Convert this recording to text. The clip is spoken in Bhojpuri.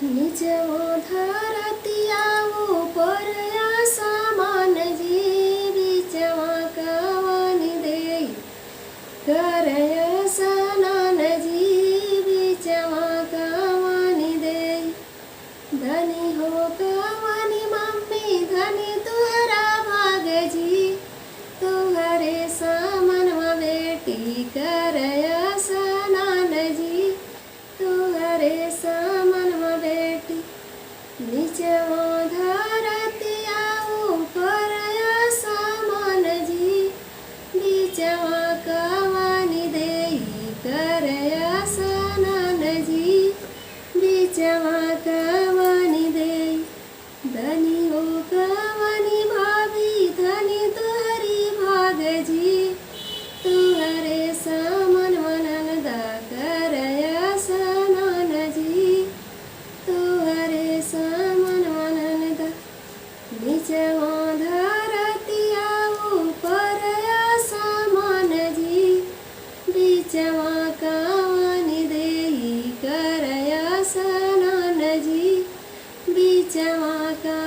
निजमो धरतिया ऊपर आसमान जी बीचवा कवन देई करय स्नान जी बीचवा कवन देई धनी हो कवनी मम्मी धनी तुहरा भाग जी तुहरे सामनवा बेटी करय स्नान जी तुहरे सामनवा बेटी निचवा धरतिया ऊपर आसमान जी बीचवा कवनी देई करय स्नान जी बीचवा कवनी देई धनी हो कवनी भाभी धनी तुहरी भाग जी तुहरे सामन ननदा करय स्नान जी तुहरे सामन ननदा निचवा धरतिया ऊपर आसमान जी बीचवा कवनी देई करय स्नान जी बीचवा का